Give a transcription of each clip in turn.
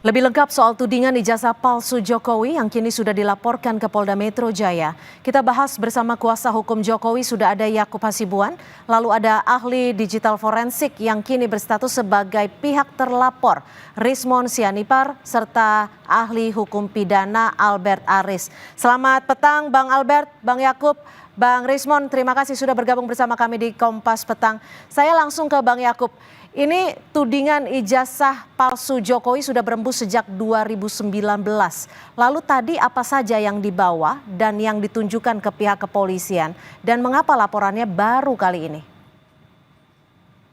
Lebih lengkap soal tudingan ijazah palsu Jokowi yang kini sudah dilaporkan ke Polda Metro Jaya. Kita bahas bersama kuasa hukum Jokowi, sudah ada Yakub Hasibuan, lalu ada ahli digital forensik yang kini berstatus sebagai pihak terlapor, Rismon Sianipar, serta ahli hukum pidana Albert Aris. Selamat petang Bang Albert, Bang Yakub. Bang Rismon, terima kasih sudah bergabung bersama kami di Kompas Petang. Saya langsung ke Bang Yakub. Ini tudingan ijazah palsu Jokowi sudah berembus sejak 2019. Lalu tadi apa saja yang dibawa dan yang ditunjukkan ke pihak kepolisian? Dan mengapa laporannya baru kali ini?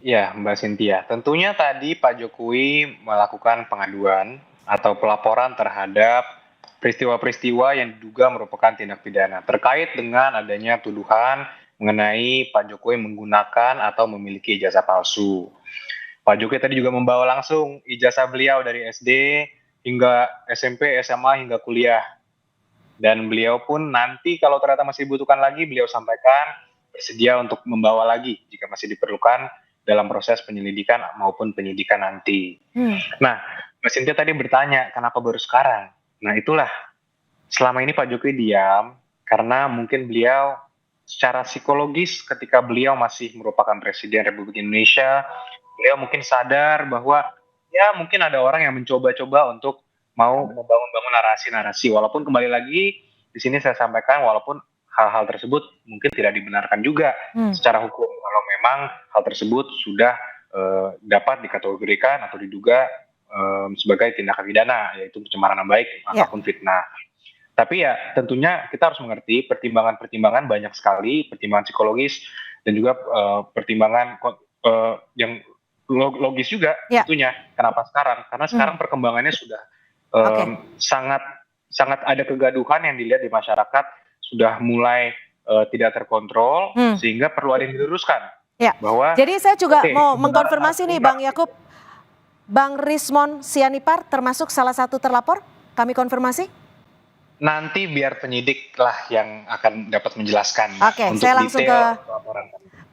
Ya, Mbak Cynthia, tentunya tadi Pak Jokowi melakukan pengaduan atau pelaporan terhadap peristiwa-peristiwa yang diduga merupakan tindak pidana terkait dengan adanya tuduhan mengenai Pak Jokowi menggunakan atau memiliki ijazah palsu. Pak Jokowi tadi juga membawa langsung ijazah beliau dari SD hingga SMP, SMA, hingga kuliah. Dan beliau pun nanti kalau ternyata masih dibutuhkan lagi, beliau sampaikan bersedia untuk membawa lagi jika masih diperlukan dalam proses penyelidikan maupun penyidikan nanti. Nah, Mbak Cynthia tadi bertanya, kenapa baru sekarang? Nah, itulah selama ini Pak Jokowi diam karena mungkin beliau secara psikologis ketika beliau masih merupakan Presiden Republik Indonesia, beliau mungkin sadar bahwa ya mungkin ada orang yang mencoba-coba untuk mau membangun narasi-narasi. Walaupun kembali lagi di sini saya sampaikan walaupun hal-hal tersebut mungkin tidak dibenarkan juga secara hukum. Kalau memang hal tersebut sudah dapat dikategorikan atau diduga sebagai tindakan pidana, yaitu pencemaran nama baik ataupun fitnah. Tapi ya tentunya kita harus mengerti pertimbangan-pertimbangan banyak sekali, pertimbangan psikologis dan juga pertimbangan yang logis juga tentunya. Kenapa sekarang? Karena sekarang perkembangannya sudah sangat ada kegaduhan yang dilihat di masyarakat, sudah mulai tidak terkontrol, sehingga perlu ada yang diluruskan. Bahwa jadi saya juga mau mengkonfirmasi nih Bang Yakub, Bang Rismon Sianipar termasuk salah satu terlapor, kami konfirmasi? Nanti biar penyidik lah yang akan dapat menjelaskan. Oke, saya langsung ke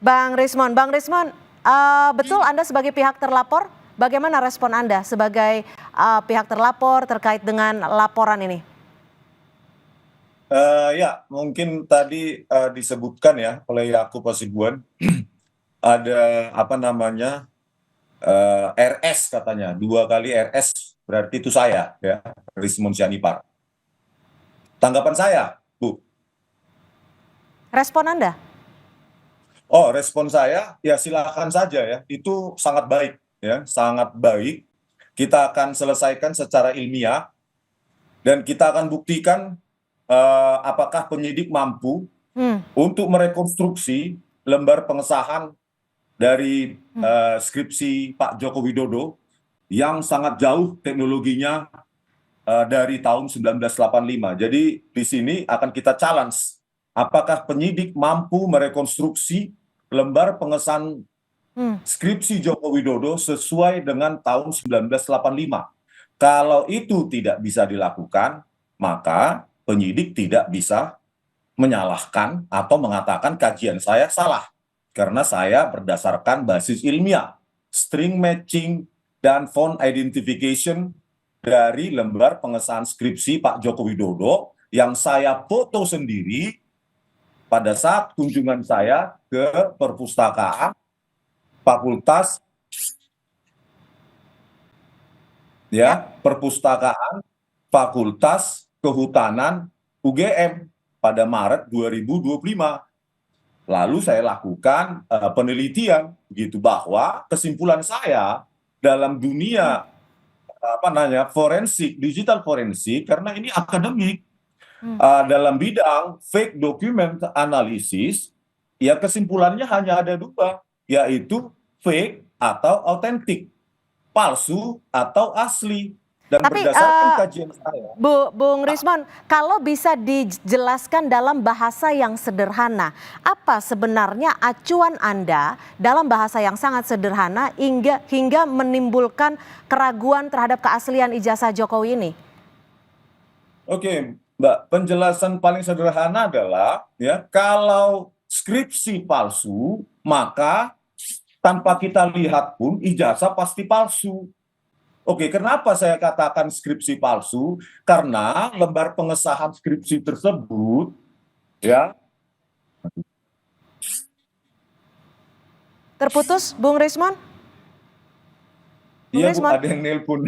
Bang Rismon. Bang Rismon, betul Anda sebagai pihak terlapor, bagaimana respon Anda sebagai pihak terlapor terkait dengan laporan ini? Ya, mungkin tadi disebutkan ya oleh Yakub Hasibuan, ada apa namanya RS katanya, 2 kali RS berarti itu saya ya, Rismon Sianipar. Tanggapan saya, Bu. Respon Anda? Oh, respon saya ya silakan saja ya, itu sangat baik ya, sangat baik. Kita akan selesaikan secara ilmiah dan kita akan buktikan apakah penyidik mampu untuk merekonstruksi lembar pengesahan dari skripsi Pak Joko Widodo yang sangat jauh teknologinya dari tahun 1985. Jadi di sini akan kita challenge apakah penyidik mampu merekonstruksi lembar pengesahan skripsi Joko Widodo sesuai dengan tahun 1985. Kalau itu tidak bisa dilakukan, maka penyidik tidak bisa menyalahkan atau mengatakan kajian saya salah. Karena saya berdasarkan basis ilmiah, string matching dan font identification dari lembar pengesahan skripsi Pak Joko Widodo yang saya foto sendiri pada saat kunjungan saya ke perpustakaan Fakultas Perpustakaan Fakultas Kehutanan UGM pada Maret 2025. Lalu saya lakukan penelitian begitu bahwa kesimpulan saya dalam dunia forensik, digital forensik, karena ini akademik dalam bidang fake document analysis, ya kesimpulannya hanya ada 2, yaitu fake atau autentik, palsu atau asli. Dan tapi berdasarkan kajian saya, Bung Rismon, kalau bisa dijelaskan dalam bahasa yang sederhana, apa sebenarnya acuan Anda dalam bahasa yang sangat sederhana hingga menimbulkan keraguan terhadap keaslian ijazah Jokowi ini? Oke, Mbak, penjelasan paling sederhana adalah ya kalau skripsi palsu, maka tanpa kita lihat pun ijazah pasti palsu. Oke, kenapa saya katakan skripsi palsu? Karena lembar pengesahan skripsi tersebut, ya, Terputus, Bung Rismon? Bung iya Bu, Rismon, ada yang nelpon.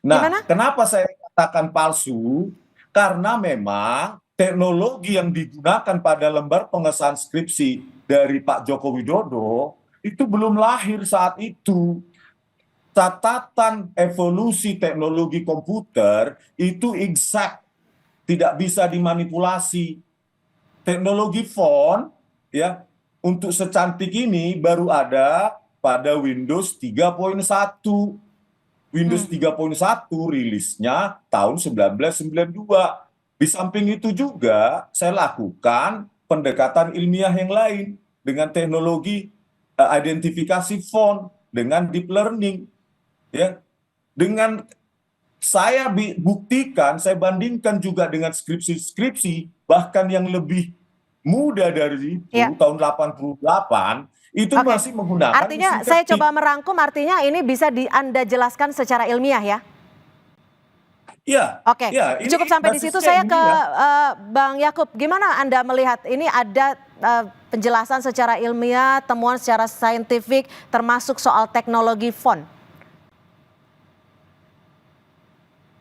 Nah, gimana? kenapa saya katakan palsu? Karena memang teknologi yang digunakan pada lembar pengesahan skripsi dari Pak Joko Widodo itu belum lahir saat itu. Catatan evolusi teknologi komputer itu exact, tidak bisa dimanipulasi. Teknologi font ya untuk secantik ini baru ada pada Windows 3.1. Windows 3.1 rilisnya tahun 1992. Di samping itu juga saya lakukan pendekatan ilmiah yang lain dengan teknologi identifikasi font dengan deep learning, ya. Dengan saya buktikan, saya bandingkan juga dengan skripsi-skripsi bahkan yang lebih muda dari itu, Ya. tahun 88 itu Oke. masih menggunakan Artinya mesin saya ketik. coba merangkum, artinya ini bisa Anda jelaskan secara ilmiah ya? Ya, Oke, ya, ini cukup sampai di situ. basisnya Saya ke ilmiah. Bang Yakub. Gimana Anda melihat ini ada penjelasan secara ilmiah, temuan secara saintifik, termasuk soal teknologi font?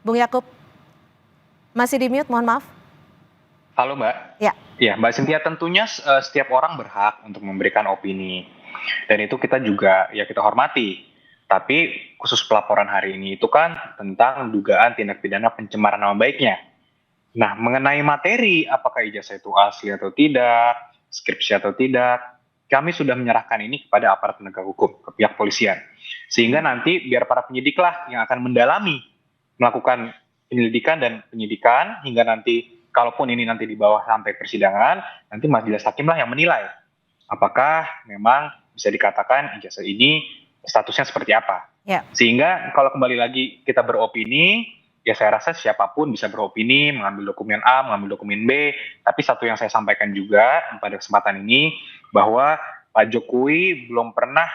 Bung Yakub, masih di mute, mohon maaf. Halo Mbak. Ya. Ya, Mbak Cynthia, tentunya setiap orang berhak untuk memberikan opini. Dan itu kita juga, ya kita hormati. Tapi khusus pelaporan hari ini itu kan tentang dugaan tindak pidana pencemaran nama baiknya. Nah, mengenai materi, apakah ijazah itu asli atau tidak, skripsi atau tidak, kami sudah menyerahkan ini kepada aparat penegak hukum, ke pihak polisian. Sehingga nanti biar para penyidiklah yang akan mendalami, melakukan penyelidikan dan penyidikan, hingga nanti kalaupun ini nanti di bawah sampai persidangan, nanti majelis hakim lah yang menilai apakah memang bisa dikatakan ijazah ini statusnya seperti apa. Ya. Sehingga kalau kembali lagi kita beropini, ya saya rasa siapapun bisa beropini, mengambil dokumen A, mengambil dokumen B, tapi satu yang saya sampaikan juga pada kesempatan ini, bahwa Pak Jokowi belum pernah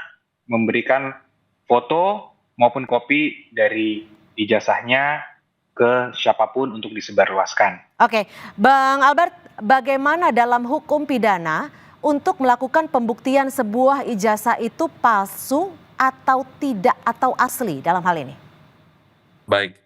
memberikan foto maupun kopi dari ijazahnya ke siapapun untuk disebarluaskan. Oke, Bang Albert, bagaimana dalam hukum pidana untuk melakukan pembuktian sebuah ijazah itu palsu atau tidak atau asli dalam hal ini? Baik,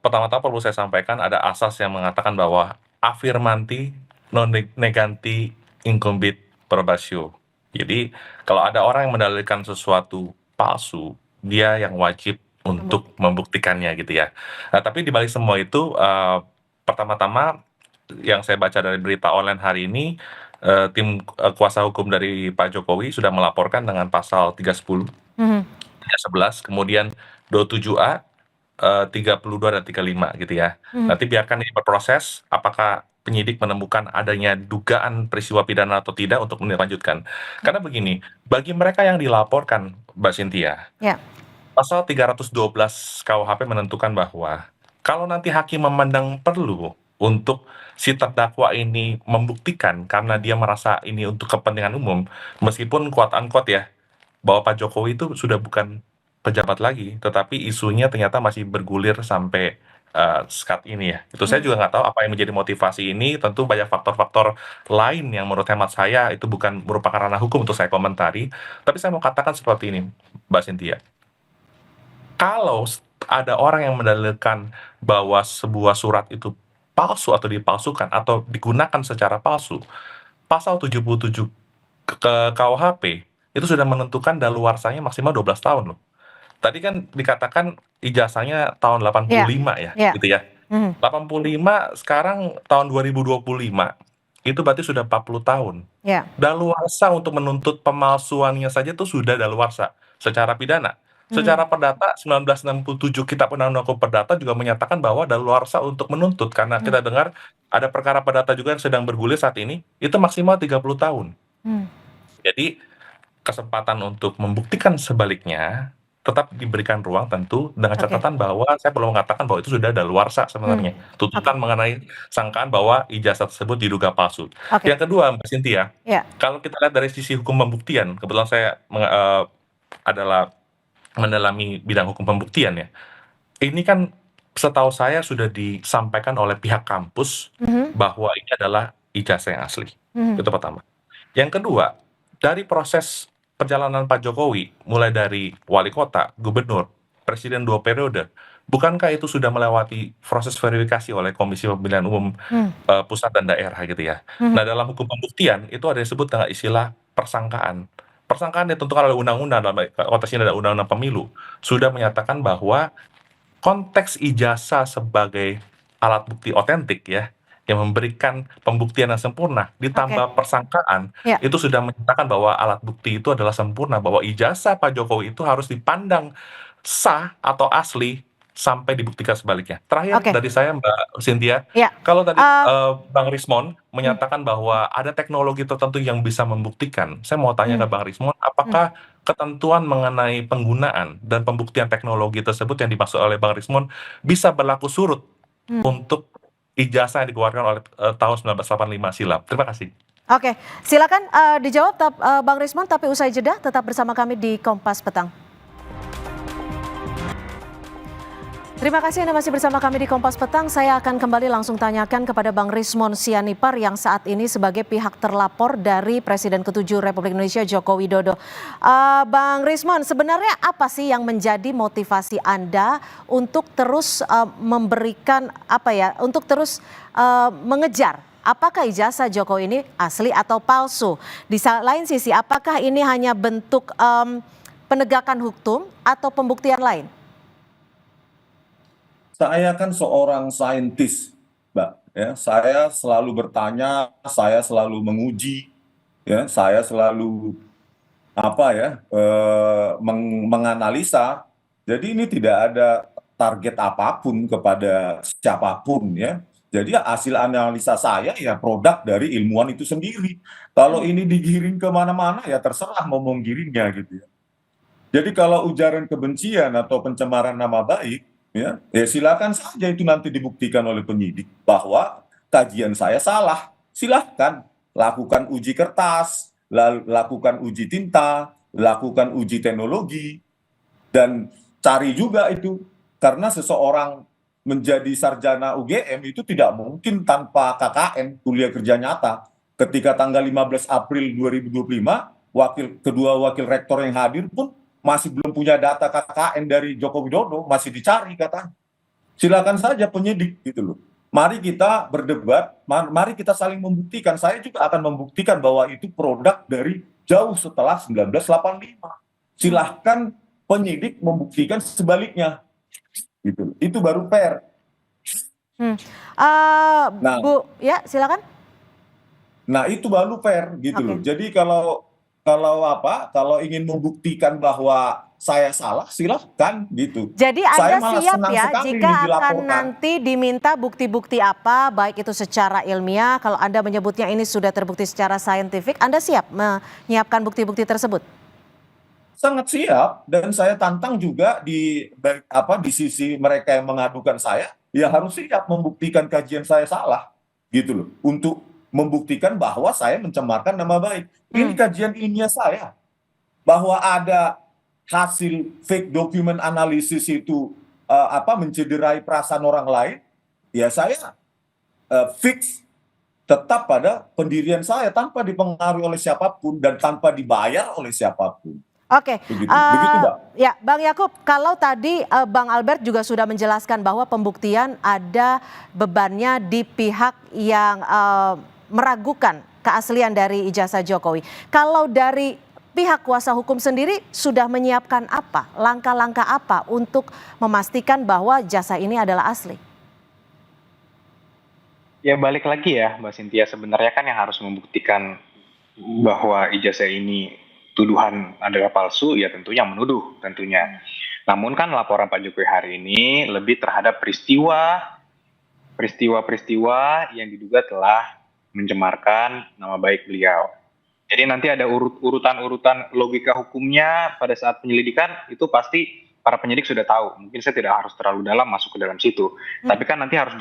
pertama-tama perlu saya sampaikan ada asas yang mengatakan bahwa affirmanti non neganti incumbit probatio. Jadi kalau ada orang yang mendalilkan sesuatu palsu, dia yang wajib untuk membuktikannya gitu ya. Nah, tapi di balik semua itu, pertama-tama yang saya baca dari berita online hari ini, tim kuasa hukum dari Pak Jokowi sudah melaporkan dengan pasal 310, 311, kemudian 27A, 32 dan 35 gitu ya. Nanti biarkan ini berproses, apakah penyidik menemukan adanya dugaan peristiwa pidana atau tidak untuk melanjutkan. Karena begini, bagi mereka yang dilaporkan, Mbak Cynthia, Ya. pasal 312 KUHP menentukan bahwa kalau nanti hakim memandang perlu untuk si terdakwa ini membuktikan karena dia merasa ini untuk kepentingan umum, meskipun quote unquote ya, bahwa Pak Jokowi itu sudah bukan pejabat lagi, tetapi isunya ternyata masih bergulir sampai saat ini ya. Itu saya juga nggak tahu apa yang menjadi motivasi ini. Tentu banyak faktor-faktor lain yang menurut hemat saya itu bukan merupakan ranah hukum untuk saya komentari. Tapi saya mau katakan seperti ini, Mbak Cynthia. Kalau ada orang yang mendalilkan bahwa sebuah surat itu palsu atau dipalsukan atau digunakan secara palsu, pasal 77 ke KUHP itu sudah menentukan daluarsanya maksimal 12 tahun loh. Tadi kan dikatakan ijazahnya tahun 85 ya, Ya. gitu ya. 85 sekarang tahun 2025, itu berarti sudah 40 tahun. Ya. Daluarsa untuk menuntut pemalsuannya saja itu sudah daluarsa secara pidana. Secara perdata 1967 Kitab Undang-Undang Hukum Perdata juga menyatakan bahwa daluarsa untuk menuntut, karena kita dengar ada perkara perdata juga yang sedang bergulir saat ini, itu maksimal 30 tahun. Jadi kesempatan untuk membuktikan sebaliknya tetap diberikan ruang tentu dengan catatan bahwa saya perlu mengatakan bahwa itu sudah daluarsa sebenarnya. Tuntutan mengenai sangkaan bahwa ijazah tersebut diduga palsu. Yang kedua, Mbak Cynthia, kalau kita lihat dari sisi hukum pembuktian, kebetulan saya adalah mendalami bidang hukum pembuktian ya. Ini kan setahu saya sudah disampaikan oleh pihak kampus Mhm, bahwa ini adalah ijazah yang asli. mhm. Itu pertama. Yang kedua, dari proses perjalanan Pak Jokowi, mulai dari wali kota, gubernur, presiden 2 periode, bukankah itu sudah melewati proses verifikasi oleh Komisi Pemilihan Umum Mmm, pusat dan daerah gitu ya. mhm. Nah, dalam hukum pembuktian itu ada yang disebut dengan istilah persangkaan. Persangkaan ditentukan oleh undang-undang, dalam konteks ini ada undang-undang pemilu, sudah menyatakan bahwa konteks ijazah sebagai alat bukti otentik ya, yang memberikan pembuktian yang sempurna, Oke, ditambah persangkaan, ya. itu sudah menyatakan bahwa alat bukti itu adalah sempurna, bahwa ijazah Pak Jokowi itu harus dipandang sah atau asli sampai dibuktikan sebaliknya. Terakhir Oke, dari saya Mbak Cynthia, ya. kalau tadi Eee, Bang Rismon mmm, menyatakan bahwa ada teknologi tertentu yang bisa membuktikan, saya mau tanya ke mmm, Bang Rismon, mmm, apakah ketentuan mengenai penggunaan dan pembuktian teknologi tersebut yang dimaksud oleh Bang Rismon bisa berlaku surut mmm. untuk ijazah yang dikeluarkan oleh tahun 1985 silam? Terima kasih. Oke, silakan, dijawab Bang Rismon, tapi usai jeda tetap bersama kami di Kompas Petang. Terima kasih Anda masih bersama kami di Kompas Petang. Saya akan kembali langsung tanyakan kepada Bang Rismon Sianipar yang saat ini sebagai pihak terlapor dari Presiden ke-7 Republik Indonesia Joko Widodo. Bang Rismon, sebenarnya apa sih yang menjadi motivasi Anda untuk terus memberikan untuk terus mengejar apakah ijazah Jokowi ini asli atau palsu? Di lain sisi, apakah ini hanya bentuk penegakan hukum atau pembuktian lain? Saya kan seorang saintis, Mbak. Ya, saya selalu bertanya, saya selalu menguji, ya, saya selalu menganalisa. Jadi ini tidak ada target apapun kepada siapapun, ya. Jadi hasil analisa saya ya produk dari ilmuwan itu sendiri. Kalau ini digiring kemana-mana ya terserah mau menggiringnya gitu ya. Jadi kalau ujaran kebencian atau pencemaran nama baik, ya silakan saja itu nanti dibuktikan oleh penyidik bahwa kajian saya salah. Silahkan lakukan uji kertas, lakukan uji tinta, lakukan uji teknologi, dan cari juga itu. Karena seseorang menjadi sarjana UGM itu tidak mungkin tanpa KKN, kuliah kerja nyata. Ketika tanggal 15 April 2025, kedua wakil rektor yang hadir pun masih belum punya data KKN dari Joko Widodo, masih dicari katanya. Silakan saja penyidik gitu loh. Mari kita berdebat, mari kita saling membuktikan. Saya juga akan membuktikan bahwa itu produk dari jauh setelah 1985. Silahkan penyidik membuktikan sebaliknya. Gitu. Itu baru fair. Hmm. Nah, Bu, ya silakan. nah itu baru fair gitu loh. Oke. Jadi kalau ingin membuktikan bahwa saya salah, silahkan gitu. Jadi Saya Anda malah siap senang ya sekali jika ini akan dilaporkan. nanti diminta bukti-bukti apa, baik itu secara ilmiah, kalau Anda menyebutnya ini sudah terbukti secara saintifik, Anda siap menyiapkan bukti-bukti tersebut? Sangat siap, dan saya tantang juga di sisi mereka yang mengadukan saya, ya harus siap membuktikan kajian saya salah, gitu loh, untuk membuktikan bahwa saya mencemarkan nama baik. Ini kajian ilmiah saya, bahwa ada hasil fake document analysis itu mencederai perasaan orang lain, ya saya fix tetap pada pendirian saya tanpa dipengaruhi oleh siapapun dan tanpa dibayar oleh siapapun. Oke, Begitu, Mbak. ya Bang Yakub, kalau tadi Bang Albert juga sudah menjelaskan bahwa pembuktian ada bebannya di pihak yang meragukan keaslian dari ijazah Jokowi. Kalau dari pihak kuasa hukum sendiri sudah menyiapkan apa, langkah-langkah apa untuk memastikan bahwa jasa ini adalah asli? Ya balik lagi ya Mbak Cynthia, sebenarnya kan yang harus membuktikan bahwa ijazah ini tuduhan adalah palsu ya tentunya menuduh tentunya. Namun kan laporan Pak Jokowi hari ini lebih terhadap peristiwa-peristiwa yang diduga telah mencemarkan nama baik beliau. Jadi nanti ada urutan-urutan logika hukumnya pada saat penyelidikan itu pasti para penyidik sudah tahu. Mungkin saya tidak harus terlalu dalam masuk ke dalam situ. Tapi kan nanti harus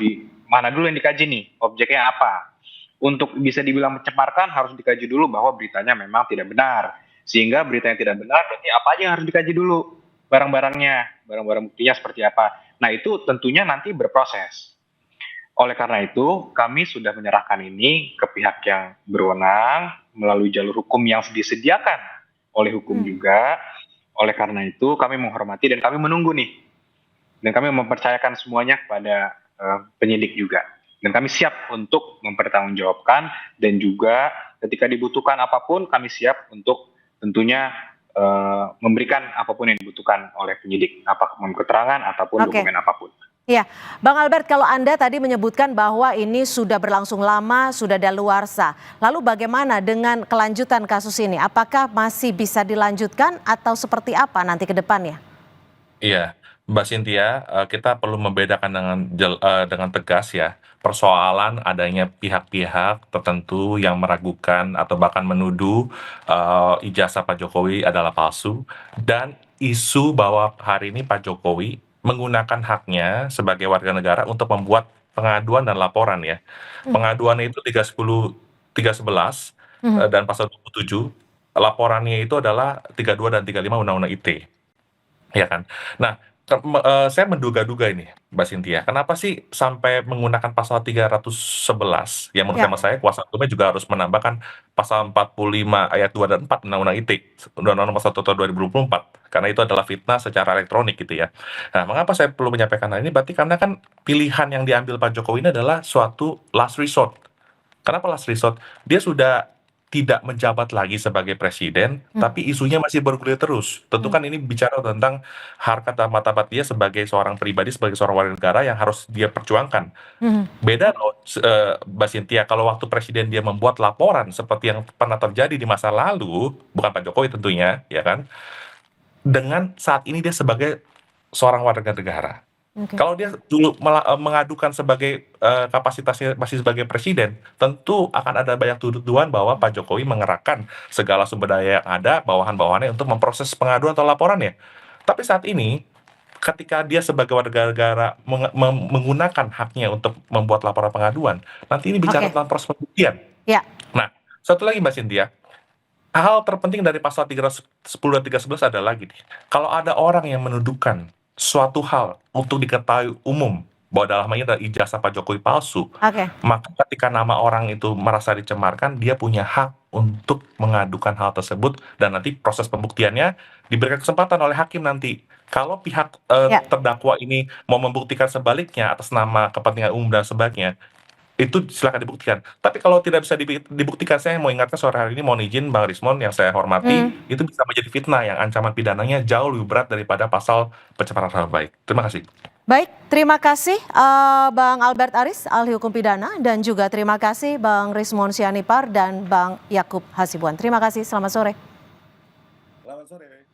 mana dulu yang dikaji nih, objeknya apa. Untuk bisa dibilang mencemarkan harus dikaji dulu bahwa beritanya memang tidak benar. Sehingga berita yang tidak benar berarti apa aja yang harus dikaji dulu. barang-barang buktinya seperti apa. Nah, itu tentunya nanti berproses. Oleh karena itu, kami sudah menyerahkan ini ke pihak yang berwenang melalui jalur hukum yang disediakan oleh hukum juga. Oleh karena itu, kami menghormati dan kami menunggu nih. Dan kami mempercayakan semuanya kepada penyidik juga. Dan kami siap untuk mempertanggungjawabkan dan juga ketika dibutuhkan apapun, kami siap untuk tentunya memberikan apapun yang dibutuhkan oleh penyidik, apapun keterangan ataupun Oke. dokumen apapun. Ya, Bang Albert, kalau Anda tadi menyebutkan bahwa ini sudah berlangsung lama, sudah daluarsa. Lalu bagaimana dengan kelanjutan kasus ini? Apakah masih bisa dilanjutkan atau seperti apa nanti ke depannya? Iya, Mbak Cynthia, kita perlu membedakan dengan tegas ya, persoalan adanya pihak-pihak tertentu yang meragukan atau bahkan menuduh, ijazah Pak Jokowi adalah palsu, dan isu bahwa hari ini Pak Jokowi menggunakan haknya sebagai warga negara untuk membuat pengaduan dan laporan ya. Pengaduannya itu 311, dan pasal 27, laporannya itu adalah 32 dan 35 Undang-Undang ITE. Ya kan. Nah, saya menduga-duga ini, Mbak Cynthia, kenapa sih sampai menggunakan pasal 311, yang menurut Ya. hemat saya kuasa hukumnya juga harus menambahkan pasal 45 ayat 2 dan 4 Undang-Undang ITE, Undang-Undang Nomor 1 Tahun 2024, karena itu adalah fitnah secara elektronik gitu ya. Nah, mengapa saya perlu menyampaikan hal ini? Berarti karena kan pilihan yang diambil Pak Jokowi ini adalah suatu last resort. Kenapa last resort? Dia sudah tidak menjabat lagi sebagai presiden, tapi isunya masih bergulir terus. Tentu kan ini bicara tentang harkat dan martabat dia sebagai seorang pribadi, sebagai seorang warga negara yang harus dia perjuangkan. Beda loh, Mbak Cynthia, kalau waktu presiden dia membuat laporan seperti yang pernah terjadi di masa lalu, bukan Pak Jokowi tentunya, ya kan, dengan saat ini dia sebagai seorang warga negara. Oke. Kalau dia dulu mengadukan sebagai kapasitasnya masih sebagai presiden, tentu akan ada banyak tuduhan bahwa Pak Jokowi mengerahkan segala sumber daya yang ada, bawahan-bawahannya untuk memproses pengaduan atau laporannya. Tapi saat ini, ketika dia sebagai warga negara menggunakan haknya untuk membuat laporan pengaduan, nanti ini bicara Oke. tentang proses pembuktian. Ya. Nah, satu lagi Mbak Cynthia, hal terpenting dari pasal 310 dan 311 adalah gini, kalau ada orang yang menuduhkan suatu hal untuk diketahui umum bahwa dalam hal ini adalah ijazah Pak Jokowi palsu, Oke. maka ketika nama orang itu merasa dicemarkan, dia punya hak untuk mengadukan hal tersebut dan nanti proses pembuktiannya diberikan kesempatan oleh hakim nanti. Kalau pihak Ya. terdakwa ini mau membuktikan sebaliknya atas nama kepentingan umum dan sebagainya, itu silakan dibuktikan. Tapi kalau tidak bisa dibuktikan, saya mau ingatkan sore hari ini, mohon izin Bang Rismon yang saya hormati, itu bisa menjadi fitnah yang ancaman pidananya jauh lebih berat daripada pasal pencemaran nama baik. Terima kasih. Baik, terima kasih Bang Albert Aris, ahli hukum pidana, dan juga terima kasih Bang Rismon Sianipar dan Bang Yakub Hasibuan. Terima kasih, selamat sore. Selamat sore.